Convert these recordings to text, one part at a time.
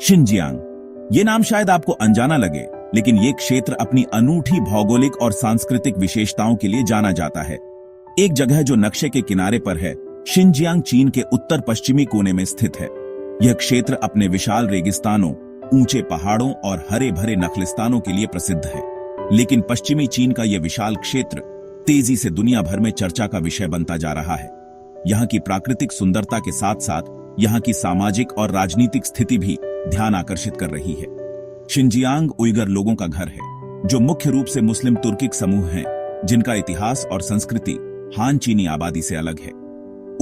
Xinjiang. ये नाम शायद आपको अनजाना लगे, लेकिन ये क्षेत्र अपनी अनूठी भौगोलिक और सांस्कृतिक विशेषताओं के लिए जाना जाता है। एक जगह जो नक्शे के किनारे पर है, शिनजियांग चीन के उत्तर पश्चिमी कोने में स्थित है। यह क्षेत्र अपने विशाल रेगिस्तानों, ऊंचे पहाड़ों और हरे भरे नखलिस्तानों के लिए प्रसिद्ध है। लेकिन पश्चिमी चीन का यह विशाल क्षेत्र तेजी से दुनिया भर में चर्चा का विषय बनता जा रहा है। यहाँ की प्राकृतिक सुंदरता के साथ साथ यहाँ की सामाजिक और राजनीतिक स्थिति भी ध्यान आकर्षित कर रही है। शिनजियांग उइगर लोगों का घर है, जो मुख्य रूप से मुस्लिम तुर्किक समूह हैं, जिनका इतिहास और संस्कृति हान चीनी आबादी से अलग है।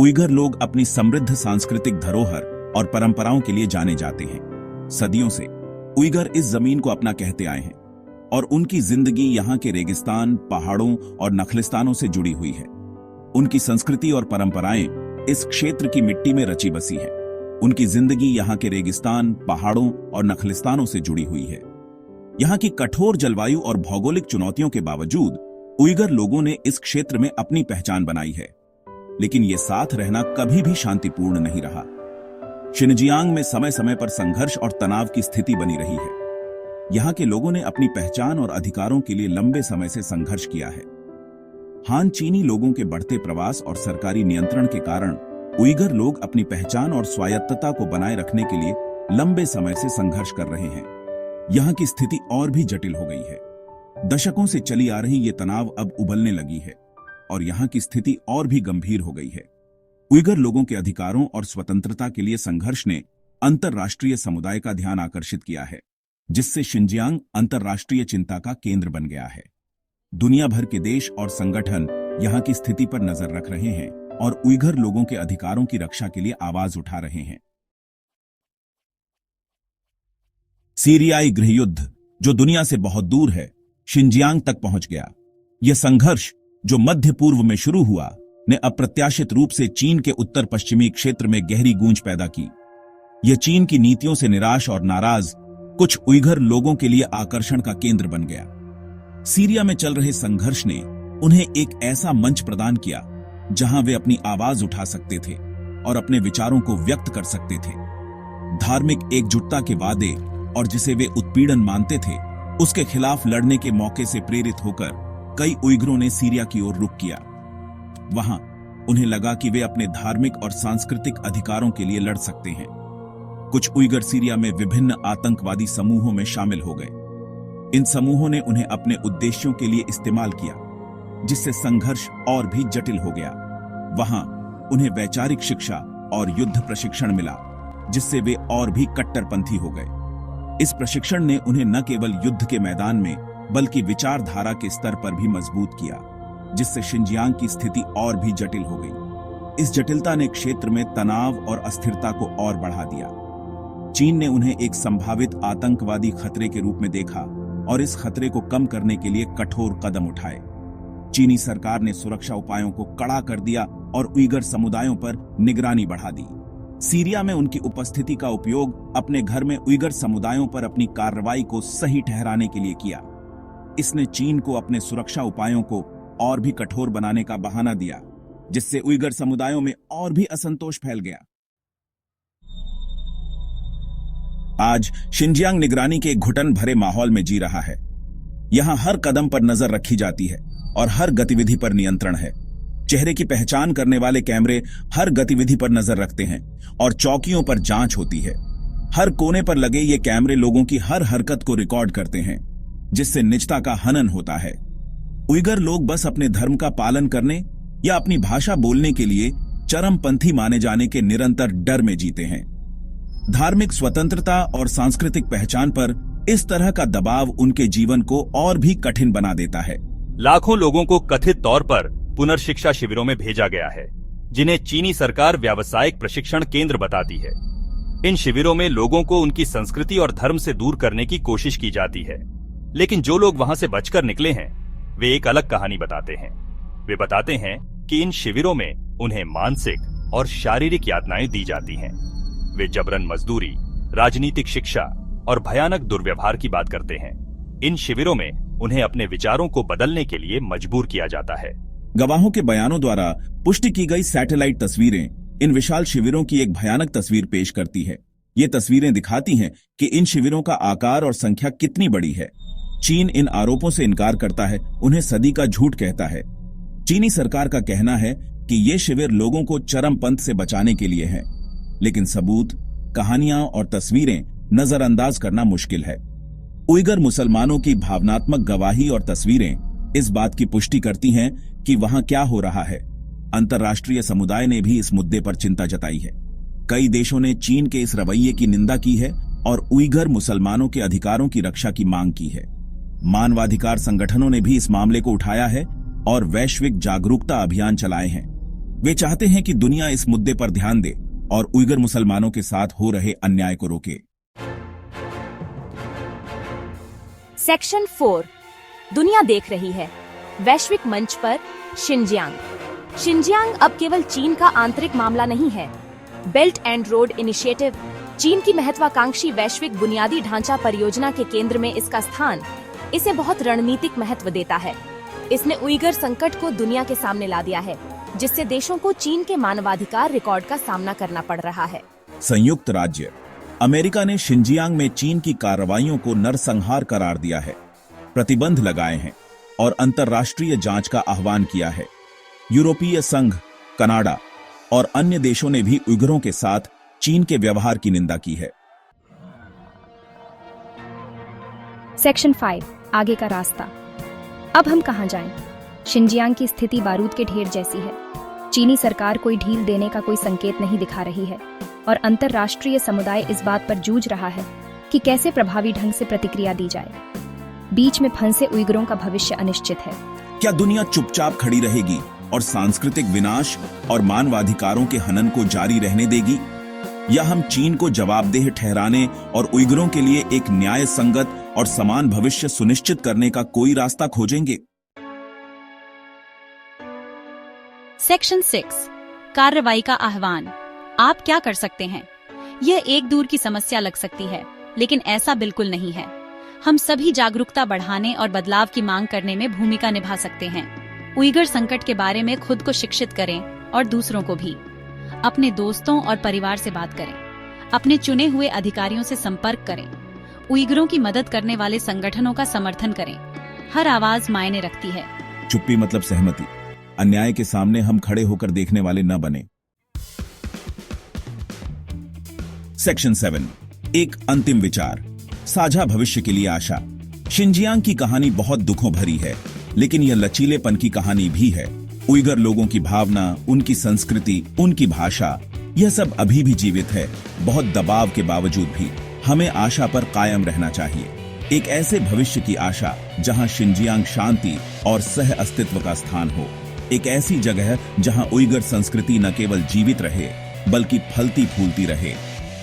उइगर लोग अपनी समृद्ध सांस्कृतिक धरोहर और परंपराओं के लिए जाने जाते हैं। सदियों से उइगर इस जमीन को अपना कहते आए हैं और उनकी जिंदगी यहाँ के रेगिस्तान, पहाड़ों और नखलिस्तानों से जुड़ी हुई है। उनकी संस्कृति और परंपराएं इस क्षेत्र की मिट्टी में रची बसी है। उनकी जिंदगी यहाँ के रेगिस्तान, पहाड़ों और नखलिस्तानों से जुड़ी हुई है। यहाँ की कठोर जलवायु और भौगोलिक चुनौतियों के बावजूद उइगर लोगों ने इस क्षेत्र में अपनी पहचान बनाई है। लेकिन ये साथ रहना कभी भी शांतिपूर्ण नहीं रहा। शिनजियांग में समय समय पर संघर्ष और तनाव की स्थिति बनी रही है। यहाँ के लोगों ने अपनी पहचान और अधिकारों के लिए लंबे समय से संघर्ष किया है। हान चीनी लोगों के बढ़ते प्रवास और सरकारी नियंत्रण के कारण उइगर लोग अपनी पहचान और स्वायत्तता को बनाए रखने के लिए लंबे समय से संघर्ष कर रहे हैं। यहाँ की स्थिति और भी जटिल हो गई है। दशकों से चली आ रही ये तनाव अब उबलने लगी है और यहाँ की स्थिति और भी गंभीर हो गई है। उइगर लोगों के अधिकारों और स्वतंत्रता के लिए संघर्ष ने अंतर्राष्ट्रीय समुदाय का ध्यान आकर्षित किया है, जिससे शिनजियांग अंतर्राष्ट्रीय चिंता का केंद्र बन गया है। दुनिया भर के देश और संगठन यहाँ की स्थिति पर नजर रख रहे हैं और उइगर लोगों के अधिकारों की रक्षा के लिए आवाज उठा रहे हैं। सीरियाई गृहयुद्ध, जो दुनिया से बहुत दूर है, शिनजियांग तक पहुंच गया। यह संघर्ष, जो मध्य पूर्व में शुरू हुआ, ने अप्रत्याशित रूप से चीन के उत्तर पश्चिमी क्षेत्र में गहरी गूंज पैदा की। यह चीन की नीतियों से निराश और नाराज कुछ उइगर लोगों के लिए आकर्षण का केंद्र बन गया। सीरिया में चल रहे संघर्ष ने उन्हें एक ऐसा मंच प्रदान किया जहां वे अपनी आवाज उठा सकते थे और अपने विचारों को व्यक्त कर सकते थे। धार्मिक एकजुटता के वादे और जिसे वे उत्पीड़न मानते थे, उसके खिलाफ लड़ने के मौके से प्रेरित होकर कई उइगरों ने सीरिया की ओर रुख किया। वहां उन्हें लगा कि वे अपने धार्मिक और सांस्कृतिक अधिकारों के लिए लड़ सकते हैं। कुछ उइगर सीरिया में विभिन्न आतंकवादी समूहों में शामिल हो गए। इन समूहों ने उन्हें अपने उद्देश्यों के लिए इस्तेमाल किया, जिससे संघर्ष और भी जटिल हो गया। वहां उन्हें वैचारिक शिक्षा और युद्ध प्रशिक्षण मिला, जिससे वे और भी कट्टरपंथी हो गए। इस प्रशिक्षण ने उन्हें न केवल युद्ध के मैदान में बल्कि विचारधारा के स्तर पर भी मजबूत किया, जिससे शिनजियांग की स्थिति और भी जटिल हो गई। इस जटिलता ने क्षेत्र में तनाव और अस्थिरता को और बढ़ा दिया। चीन ने उन्हें एक संभावित आतंकवादी खतरे के रूप में देखा और इस खतरे को कम करने के लिए कठोर कदम उठाए। चीनी सरकार ने सुरक्षा उपायों को कड़ा कर दिया और उइगर समुदायों पर निगरानी बढ़ा दी। सीरिया में उनकी उपस्थिति का उपयोग अपने घर में उइगर समुदायों पर अपनी कार्रवाई को सही ठहराने के लिए किया। इसने चीन को अपने सुरक्षा उपायों को और भी कठोर बनाने का बहाना दिया, जिससे उइगर समुदायों में और भी असंतोष फैल गया। आज शिनजियांग निगरानी के एक घुटन भरे माहौल में जी रहा है। यहां हर कदम पर नजर रखी जाती है और हर गतिविधि पर नियंत्रण है। चेहरे की पहचान करने वाले कैमरे हर गतिविधि पर नजर रखते हैं और चौकियों पर जांच होती है। हर कोने पर लगे ये कैमरे लोगों की हर हरकत को रिकॉर्ड करते हैं, जिससे निजता का हनन होता है। उइगर लोग बस अपने धर्म का पालन करने या अपनी भाषा बोलने के लिए चरमपंथी माने जाने के निरंतर डर में जीते हैं। धार्मिक स्वतंत्रता और सांस्कृतिक पहचान पर इस तरह का दबाव उनके जीवन को और भी कठिन बना देता है। लाखों लोगों को कथित तौर पर पुनर्शिक्षा शिविरों में भेजा गया है, जिन्हें चीनी सरकार व्यावसायिक प्रशिक्षण केंद्र बताती है। इन शिविरों में लोगों को उनकी संस्कृति और धर्म से दूर करने की कोशिश की जाती है, लेकिन जो लोग वहां से बचकर निकले हैं, वे एक अलग कहानी बताते हैं। वे बताते हैं कि इन शिविरों में उन्हें मानसिक और शारीरिक यातनाएं दी जाती हैं। वे जबरन मजदूरी, राजनीतिक शिक्षा और भयानक दुर्व्यवहार की बात करते हैं। इन शिविरों में उन्हें अपने विचारों को बदलने के लिए मजबूर किया जाता है। गवाहों के बयानों द्वारा पुष्टि की गई सैटेलाइट तस्वीरें इन विशाल शिविरों की एक भयानक तस्वीर पेश करती है। ये तस्वीरें दिखाती हैं कि इन शिविरों का आकार और संख्या कितनी बड़ी है। चीन इन आरोपों से इनकार करता है, उन्हें सदी का झूठ कहता है। चीनी सरकार का कहना है कि ये शिविर लोगों को चरमपंथ से बचाने के लिए हैं, लेकिन सबूत, कहानियां और तस्वीरें नजरअंदाज करना मुश्किल है। उइगर मुसलमानों की भावनात्मक गवाही और तस्वीरें इस बात की पुष्टि करती हैं कि वहां क्या हो रहा है। अंतर्राष्ट्रीय समुदाय ने भी इस मुद्दे पर चिंता जताई है। कई देशों ने चीन के इस रवैये की निंदा की है और उइगर मुसलमानों के अधिकारों की रक्षा की मांग की है। मानवाधिकार संगठनों ने भी इस मामले को उठाया है और वैश्विक जागरूकता अभियान चलाए हैं। वे चाहते हैं कि दुनिया इस मुद्दे पर ध्यान दे और उइगर मुसलमानों के साथ हो रहे अन्याय को रोके। सेक्शन 4 दुनिया देख रही है। वैश्विक मंच पर शिनजियांग। शिनजियांग अब केवल चीन का आंतरिक मामला नहीं है। बेल्ट एंड रोड इनिशिएटिव, चीन की महत्वाकांक्षी वैश्विक बुनियादी ढांचा परियोजना के केंद्र में इसका स्थान इसे बहुत रणनीतिक महत्व देता है। इसने उइगर संकट को दुनिया के सामने ला दिया है, जिससे देशों को चीन के मानवाधिकार रिकॉर्ड का सामना करना पड़ रहा है। संयुक्त राज्य अमेरिका ने शिनजियांग में चीन की कार्रवाइयों को नरसंहार करार दिया है, प्रतिबंध लगाए हैं और अंतर्राष्ट्रीय जांच का आह्वान किया है। यूरोपीय संघ, कनाडा और अन्य देशों ने भी उइगरों के साथ चीन के व्यवहार की निंदा की है। सेक्शन 5 आगे का रास्ता। अब हम कहां जाएं? शिनजियांग की स्थिति बारूद के ढेर जैसी है। चीनी सरकार कोई ढील देने का कोई संकेत नहीं दिखा रही है और अंतर्राष्ट्रीय समुदाय इस बात पर जूझ रहा है कि कैसे प्रभावी ढंग से प्रतिक्रिया दी जाए। बीच में फंसे उइगरों का भविष्य अनिश्चित है। क्या दुनिया चुपचाप खड़ी रहेगी और सांस्कृतिक विनाश और मानवाधिकारों के हनन को जारी रहने देगी, या हम चीन को जवाबदेह ठहराने और उइगरों के लिए एक न्याय संगत और समान भविष्य सुनिश्चित करने का कोई रास्ता खोजेंगे? सेक्शन 6 कार्रवाई का आह्वान। आप क्या कर सकते हैं? यह एक दूर की समस्या लग सकती है, लेकिन ऐसा बिल्कुल नहीं है। हम सभी जागरूकता बढ़ाने और बदलाव की मांग करने में भूमिका निभा सकते हैं। उइगर संकट के बारे में खुद को शिक्षित करें और दूसरों को भी। अपने दोस्तों और परिवार से बात करें। अपने चुने हुए अधिकारियों से संपर्क करें। उइगरों की मदद करने वाले संगठनों का समर्थन करें। हर आवाज मायने रखती है। चुप्पी मतलब सहमति। अन्याय के सामने हम खड़े होकर देखने वाले न बने। सेक्शन 7 एक अंतिम विचार, साझा भविष्य के लिए आशा। शिनजियांग की कहानी बहुत दुखों भरी है, लेकिन यह लचीलेपन की कहानी भी है। उइगर लोगों की भावना, उनकी संस्कृति, उनकी भाषा, यह सब अभी भी जीवित है। बहुत दबाव के बावजूद भी हमें आशा पर कायम रहना चाहिए। एक ऐसे भविष्य की आशा जहां शिनजियांग शांति और सह अस्तित्व का स्थान हो। एक ऐसी जगह जहां उइगर संस्कृति न केवल जीवित रहे बल्कि फलती फूलती रहे।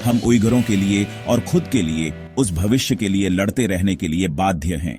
हम उइगरों के लिए और खुद के लिए उस भविष्य के लिए लड़ते रहने के लिए बाध्य हैं।